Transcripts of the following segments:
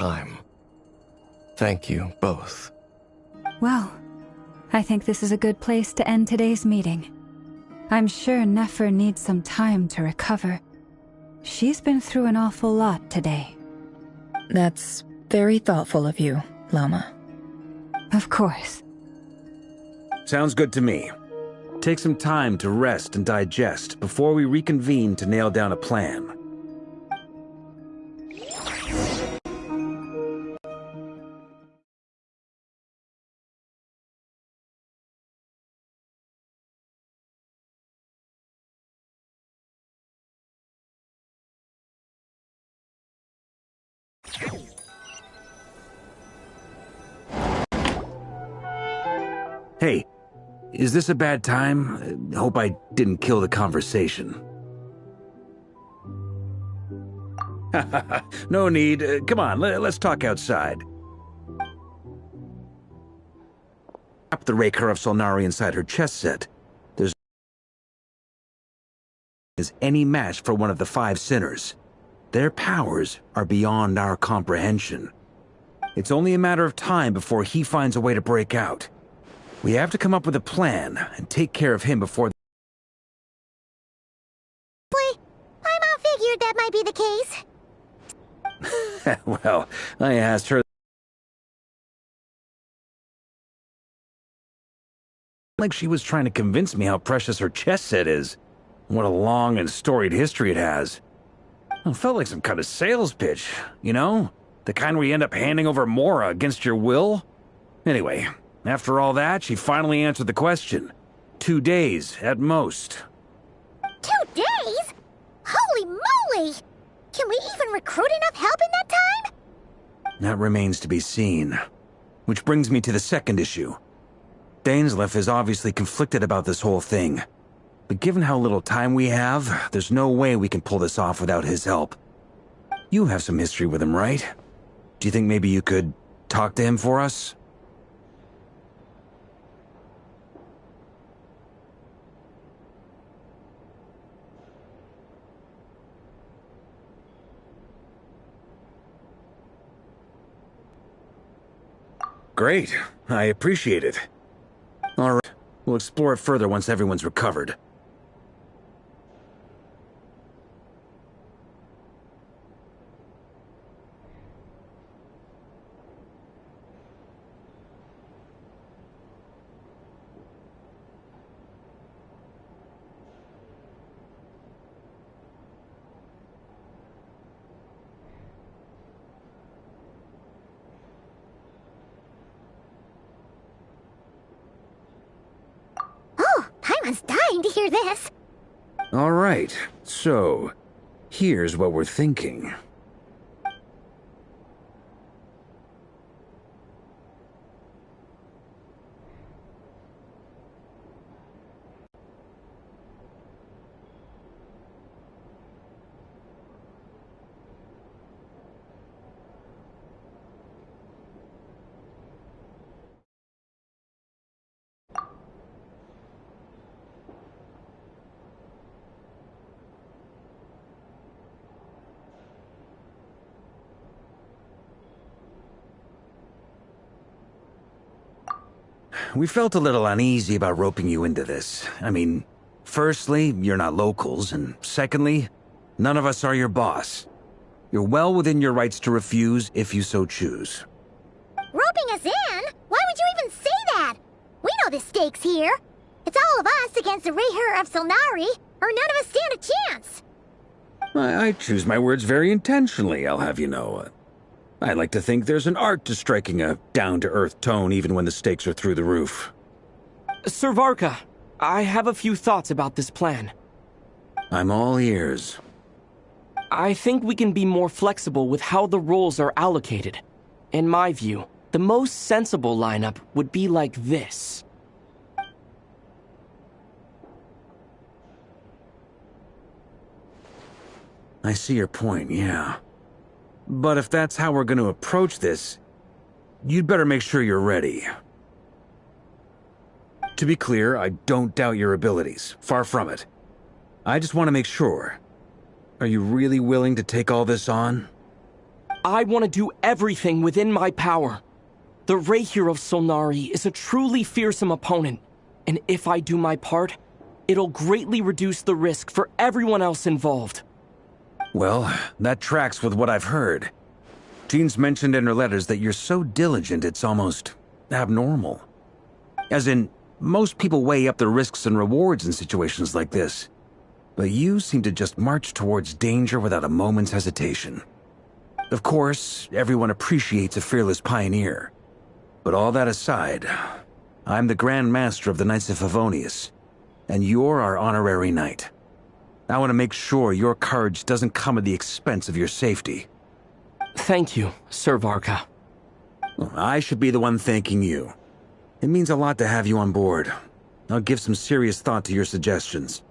time. Thank you both. Well, I think this is a good place to end today's meeting. I'm sure Nefer needs some time to recover. She's been through an awful lot today. That's very thoughtful of you, Lama. Of course. Sounds good to me. Take some time to rest and digest before we reconvene to nail down a plan. Hey, is this a bad time? Hope I didn't kill the conversation. No need. Come on, let's talk outside. Wrap the Raker of Solnari inside her chest set. There's any match for one of the 5 sinners. Their powers are beyond our comprehension. It's only a matter of time before he finds a way to break out. We have to come up with a plan and take care of him before... Paimon figured that might be the case. Well, I asked her... like she was trying to convince me how precious her chess set is. What a long and storied history it has. It felt like some kind of sales pitch, you know? The kind where you end up handing over Mora against your will? Anyway... after all that, she finally answered the question. 2 days, at most. 2 days? Holy moly! Can we even recruit enough help in that time? That remains to be seen. Which brings me to the second issue. Dainsleif is obviously conflicted about this whole thing. But given how little time we have, there's no way we can pull this off without his help. You have some history with him, right? Do you think maybe you could talk to him for us? Great. I appreciate it. All right. We'll explore it further once everyone's recovered. Paimon's dying to hear this. All right. So, here's what we're thinking. We felt a little uneasy about roping you into this. I mean, firstly, you're not locals, and secondly, none of us are your boss. You're well within your rights to refuse if you so choose. Roping us in? Why would you even say that? We know the stakes here. It's all of us against the Rayher of Solnari, or none of us stand a chance. I choose my words very intentionally, I'll have you know. I like to think there's an art to striking a down-to-earth tone even when the stakes are through the roof. Sir Varka, I have a few thoughts about this plan. I'm all ears. I think we can be more flexible with how the roles are allocated. In my view, the most sensible lineup would be like this. I see your point, yeah. But if that's how we're going to approach this, you'd better make sure you're ready. To be clear, I don't doubt your abilities. Far from it. I just want to make sure. Are you really willing to take all this on? I want to do everything within my power. The Rahier of Solnari is a truly fearsome opponent, and if I do my part, it'll greatly reduce the risk for everyone else involved. Well, that tracks with what I've heard. Jean's mentioned in her letters that you're so diligent it's almost abnormal. As in, most people weigh up the risks and rewards in situations like this. But you seem to just march towards danger without a moment's hesitation. Of course, everyone appreciates a fearless pioneer. But all that aside, I'm the Grand Master of the Knights of Favonius, and you're our honorary knight. I want to make sure your courage doesn't come at the expense of your safety. Thank you, Sir Varka. I should be the one thanking you. It means a lot to have you on board. I'll give some serious thought to your suggestions.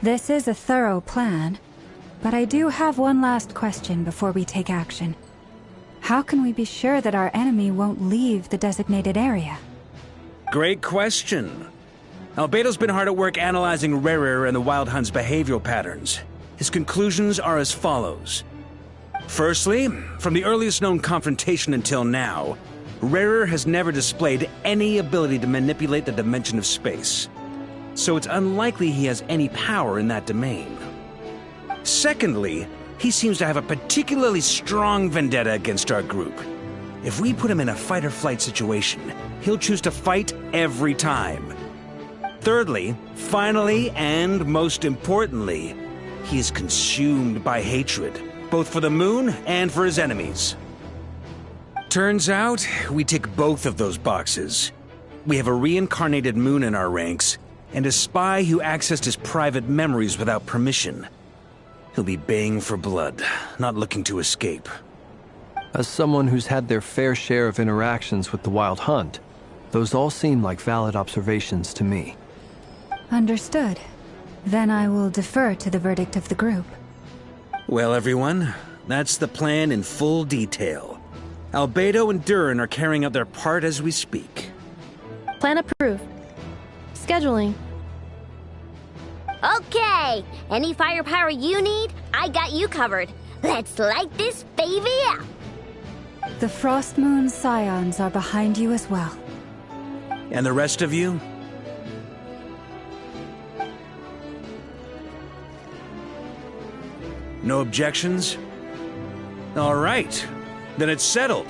This is a thorough plan, but I do have one last question before we take action. How can we be sure that our enemy won't leave the designated area? Great question. Albedo's been hard at work analyzing Rahier and the Wild Hunt's behavioral patterns. His conclusions are as follows. Firstly, from the earliest known confrontation until now, Rahier has never displayed any ability to manipulate the dimension of space. So it's unlikely he has any power in that domain. Secondly, he seems to have a particularly strong vendetta against our group. If we put him in a fight-or-flight situation, he'll choose to fight every time. Thirdly, finally, and most importantly, he is consumed by hatred, both for the moon and for his enemies. Turns out, we tick both of those boxes. We have a reincarnated moon in our ranks, and a spy who accessed his private memories without permission. He'll be baying for blood, not looking to escape. As someone who's had their fair share of interactions with the Wild Hunt, those all seem like valid observations to me. Understood. Then I will defer to the verdict of the group. Well, everyone, that's the plan in full detail. Albedo and Durin are carrying out their part as we speak. Plan approved. Scheduling. Okay, any firepower you need, I got you covered. Let's light this baby up. The Frost Moon Scions are behind you as well. And the rest of you? No objections? All right, then it's settled.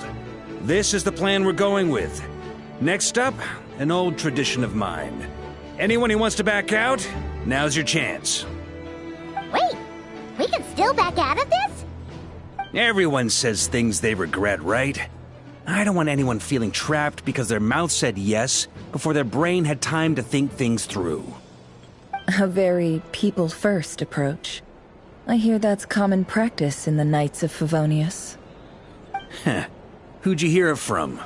This is the plan we're going with. Next up, an old tradition of mine. Anyone who wants to back out, now's your chance. Wait, we can still back out of this? Everyone says things they regret, right? I don't want anyone feeling trapped because their mouth said yes before their brain had time to think things through. A very people-first approach. I hear that's common practice in the Knights of Favonius. Heh. Who'd you hear it from?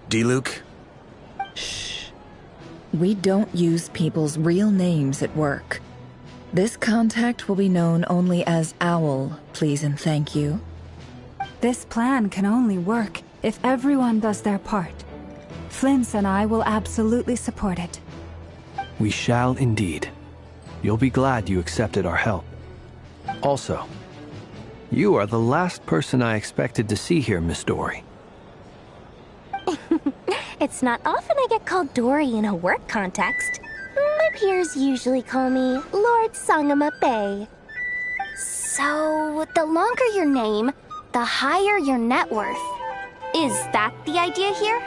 D-Luke? Shh. We don't use people's real names at work. This contact will be known only as Owl, please and thank you. This plan can only work if everyone does their part. Flint's and I will absolutely support it. We shall indeed. You'll be glad you accepted our help. Also, you are the last person I expected to see here, Miss Dory. It's not often I get called Dory in a work context. My peers usually call me Lord Sangama Bay. So, the longer your name, the higher your net worth. Is that the idea here?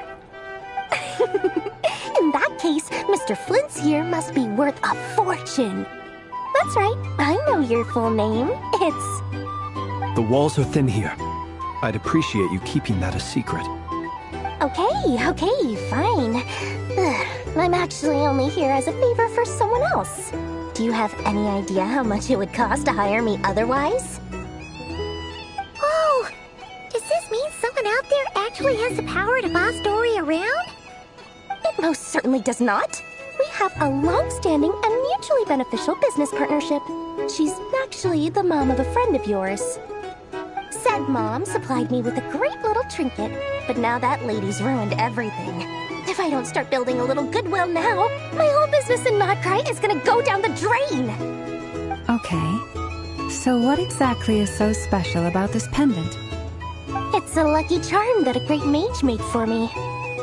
In that case, Mr. Flint's here must be worth a fortune. That's right, I know your full name. It's... The walls are thin here. I'd appreciate you keeping that a secret. Okay, fine. I'm actually only here as a favor for someone else. Do you have any idea how much it would cost to hire me otherwise? Oh! Does this mean someone out there actually has the power to boss Dory around? It most certainly does not. We have a long-standing and mutually beneficial business partnership. She's actually the mom of a friend of yours. Said mom supplied me with a great little trinket, but now that lady's ruined everything. If I don't start building a little goodwill now, my whole business in Notcry is gonna go down the drain! Okay. So what exactly is so special about this pendant? It's a lucky charm that a great mage made for me.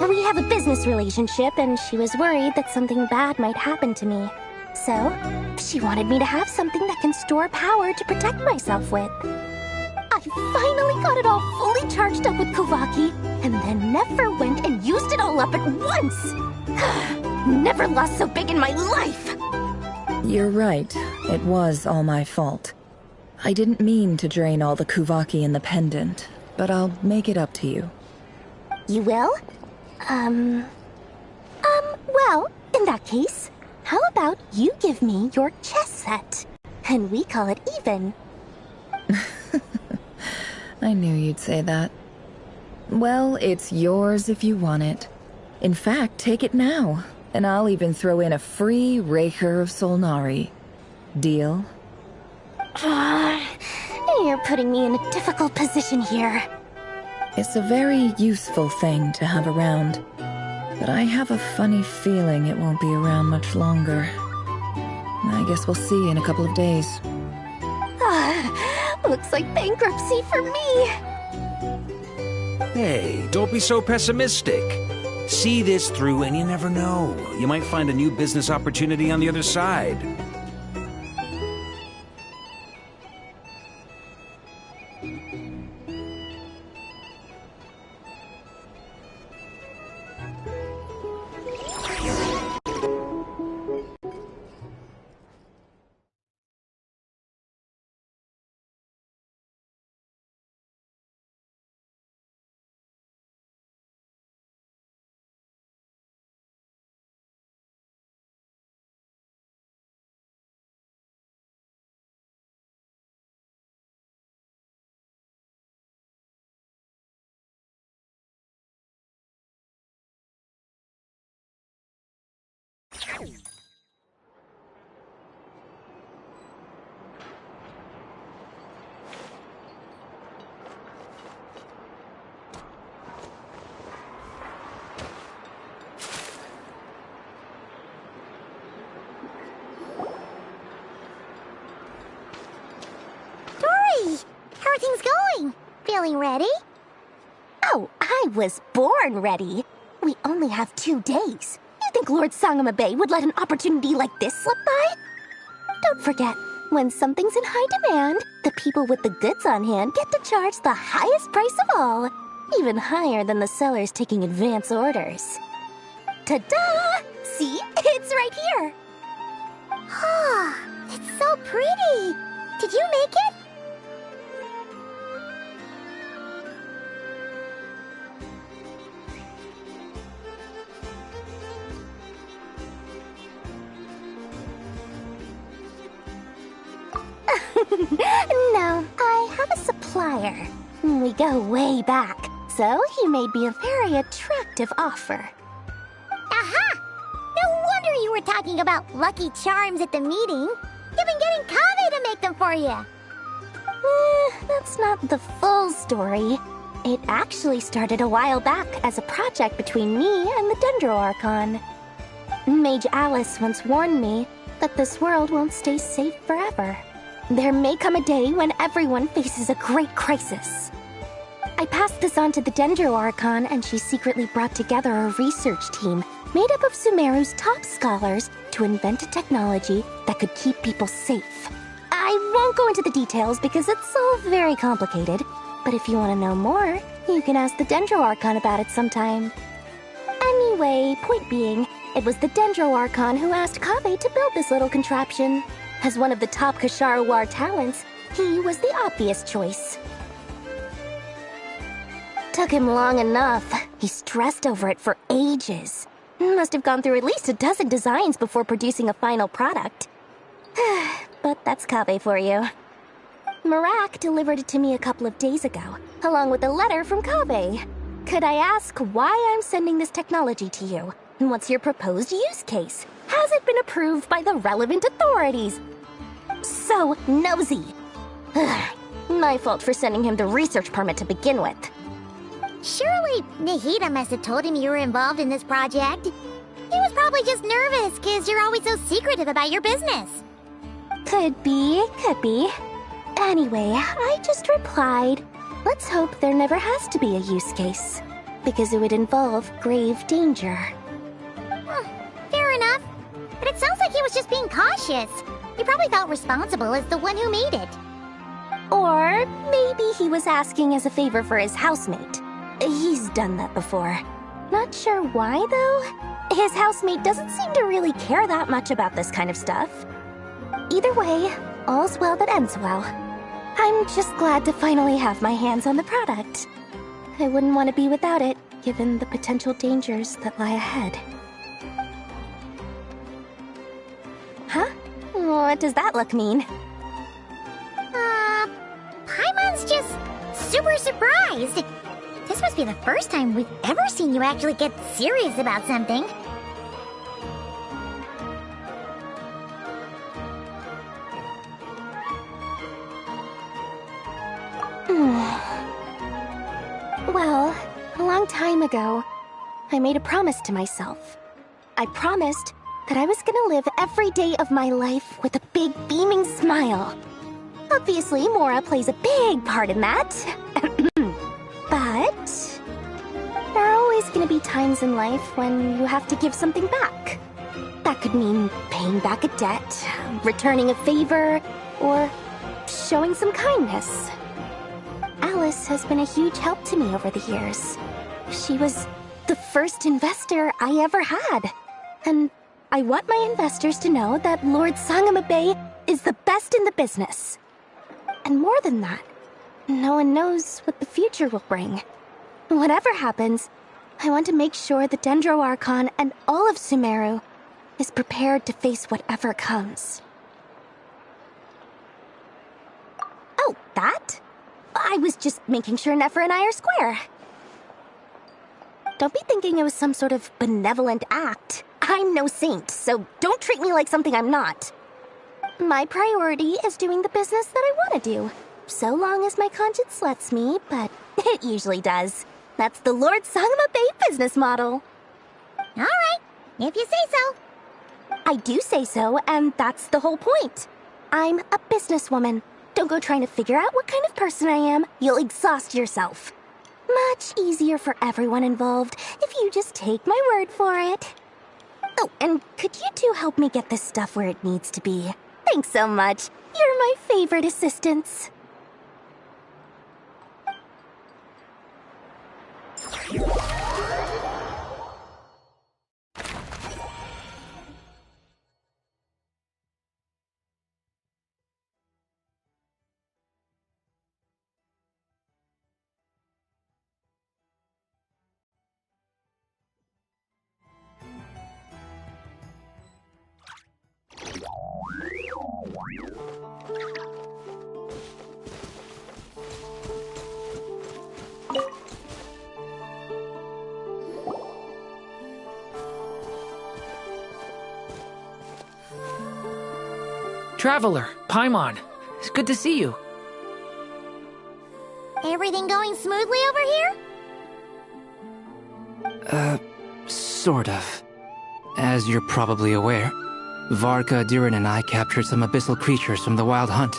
We have a business relationship, and she was worried that something bad might happen to me. So, she wanted me to have something that can store power to protect myself with. I finally got it all fully charged up with Kuvaki, and then never went and used it all up at once! Never lost so big in my life! You're right. It was all my fault. I didn't mean to drain all the Kuvaki in the pendant, but I'll make it up to you. You will? Well, in that case, how about you give me your chess set? And we call it even. I knew you'd say that. Well, it's yours if you want it. In fact, take it now, and I'll even throw in a free Raker of Solnari. Deal? You're putting me in a difficult position here. It's a very useful thing to have around, but I have a funny feeling it won't be around much longer. I guess we'll see in a couple of days. Looks like bankruptcy for me. Hey, don't be so pessimistic. See this through and you never know. You might find a new business opportunity on the other side. Dory! How are things going? Feeling ready? Oh, I was born ready. We only have 2 days. You think Lord Sangama Bay would let an opportunity like this slip by? Don't forget, when something's in high demand, the people with the goods on hand get to charge the highest price of all, even higher than the sellers taking advance orders. Ta-da! See? It's right here! Ah, it's so pretty! Did you make it? No, I have a supplier. We go way back, so he made me a very attractive offer. Aha! No wonder you were talking about lucky charms at the meeting. You even getting Kave to make them for you. That's not the full story. It actually started a while back as a project between me and the Dendroarchon. Mage Alice once warned me that this world won't stay safe forever. There may come a day when everyone faces a great crisis. I passed this on to the Dendroarchon, and she secretly brought together a research team made up of Sumeru's top scholars to invent a technology that could keep people safe. I won't go into the details because it's all very complicated, but if you want to know more, you can ask the Dendroarchon about it sometime. Anyway, point being, it was the Dendroarchon who asked Kave to build this little contraption. As one of the top Kasharawar talents, he was the obvious choice. Took him long enough. He stressed over it for ages. Must have gone through at least a dozen designs before producing a final product. But that's Kave for you. Marak delivered it to me a couple of days ago, along with a letter from Kave. Could I ask why I'm sending this technology to you? And what's your proposed use case? Has it been approved by the relevant authorities? So nosy. My fault for sending him the research permit to begin with. Surely Nahida must have told him you were involved in this project. He was probably just nervous because you're always so secretive about your business. Could be, could be. Anyway, I just replied, let's hope there never has to be a use case, because it would involve grave danger. Fair enough. But it sounds like he was just being cautious. He probably felt responsible as the one who made it. Or maybe he was asking as a favor for his housemate. He's done that before. Not sure why, though. His housemate doesn't seem to really care that much about this kind of stuff. Either way, all's well that ends well. I'm just glad to finally have my hands on the product. I wouldn't want to be without it, given the potential dangers that lie ahead. Huh? What does that look mean? Paimon's just super surprised. This must be the first time we've ever seen you actually get serious about something. Well, a long time ago, I made a promise to myself. I promised that I was gonna live every day of my life with a big beaming smile. Obviously, Mora plays a big part in that. But there are always gonna be times in life when you have to give something back. That could mean paying back a debt, returning a favor, or showing some kindness. Alice has been a huge help to me over the years. She was the first investor I ever had. And I want my investors to know that Lord Sangama Bay is the best in the business. And more than that, no one knows what the future will bring. Whatever happens, I want to make sure the Dendroarchon and all of Sumeru is prepared to face whatever comes. Oh, that? I was just making sure Nefer and I are square. Don't be thinking it was some sort of benevolent act. I'm no saint, so don't treat me like something I'm not. My priority is doing the business that I want to do, so long as my conscience lets me, but it usually does. That's the Lord Sangama Bay business model. Alright, if you say so. I do say so, and that's the whole point. I'm a businesswoman. Don't go trying to figure out what kind of person I am. You'll exhaust yourself. Much easier for everyone involved if you just take my word for it. Oh, and could you two help me get this stuff where it needs to be? Thanks so much. You're my favorite assistants. Traveler, Paimon. It's good to see you. Everything going smoothly over here? Sort of. As you're probably aware, Varka, Durin, and I captured some abyssal creatures from the Wild Hunt.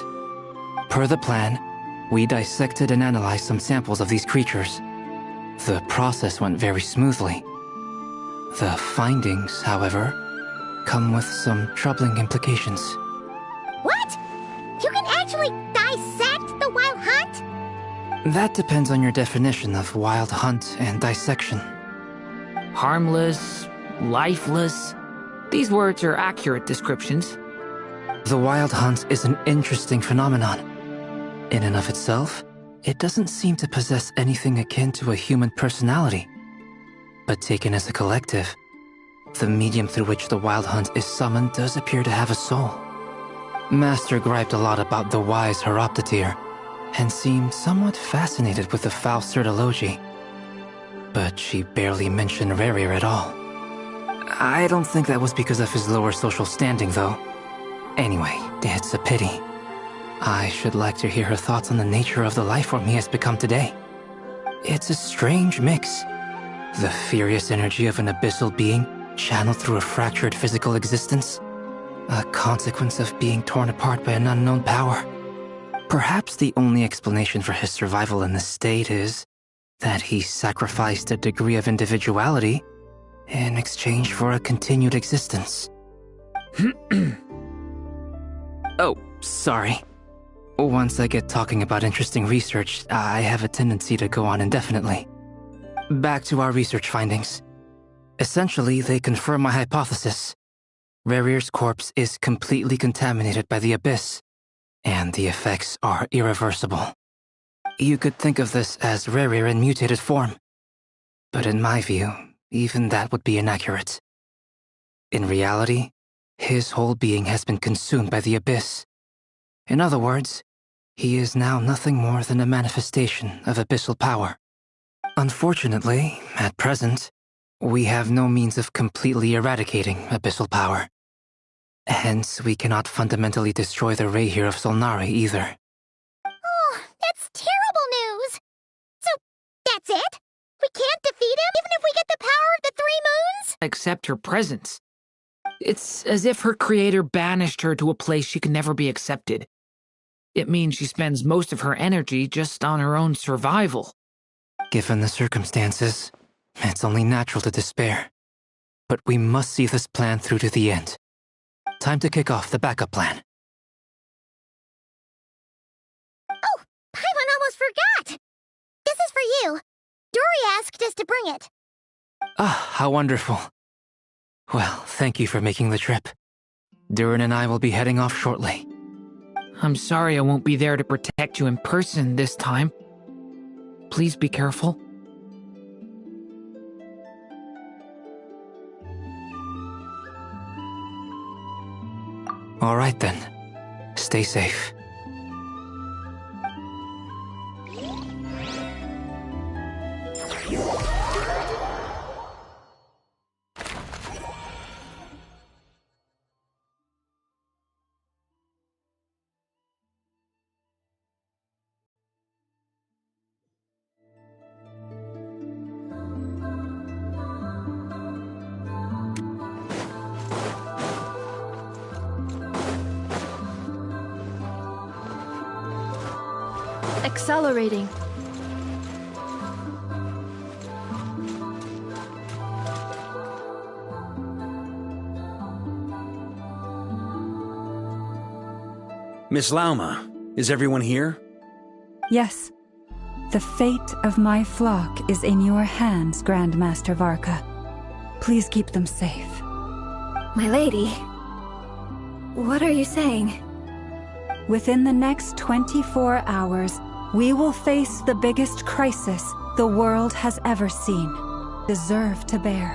Per the plan, we dissected and analyzed some samples of these creatures. The process went very smoothly. The findings, however, come with some troubling implications. What? You can actually dissect the Wild Hunt? That depends on your definition of Wild Hunt and dissection. Harmless, lifeless. These words are accurate descriptions. The Wild Hunt is an interesting phenomenon. In and of itself, it doesn't seem to possess anything akin to a human personality. But taken as a collective, the medium through which the Wild Hunt is summoned does appear to have a soul. Master griped a lot about the wise Horoptotire, and seemed somewhat fascinated with the foul Certology. But she barely mentioned Rerir at all. I don't think that was because of his lower social standing, though. Anyway, it's a pity. I should like to hear her thoughts on the nature of the life form he has become today. It's a strange mix. The furious energy of an abyssal being channeled through a fractured physical existence. A consequence of being torn apart by an unknown power. Perhaps the only explanation for his survival in this state is that he sacrificed a degree of individuality in exchange for a continued existence. Oh, sorry. Once I get talking about interesting research, I have a tendency to go on indefinitely. Back to our research findings. Essentially, they confirm my hypothesis. Rerir's corpse is completely contaminated by the Abyss, and the effects are irreversible. You could think of this as Rerir in mutated form, but in my view, even that would be inaccurate. In reality, his whole being has been consumed by the Abyss. In other words, he is now nothing more than a manifestation of abyssal power. Unfortunately, at present, we have no means of completely eradicating abyssal power. Hence, we cannot fundamentally destroy the Reihir of Solnari either. Oh, that's terrible news! So, that's it? We can't defeat him even if we get the power of the Three Moons? Accept her presence. It's as if her creator banished her to a place she can never be accepted. It means she spends most of her energy just on her own survival. Given the circumstances, it's only natural to despair. But we must see this plan through to the end. Time to kick off the backup plan. Oh, Paimon almost forgot! This is for you. Dory asked us to bring it. Ah, how wonderful. Well, thank you for making the trip. Durin and I will be heading off shortly. I'm sorry I won't be there to protect you in person this time. Please be careful. All right then. Stay safe. Accelerating. Miss Lauma, is everyone here? Yes. The fate of my flock is in your hands, Grandmaster Varka. Please keep them safe. My lady, what are you saying? Within the next 24 hours, we will face the biggest crisis the world has ever seen. Deserve to bear.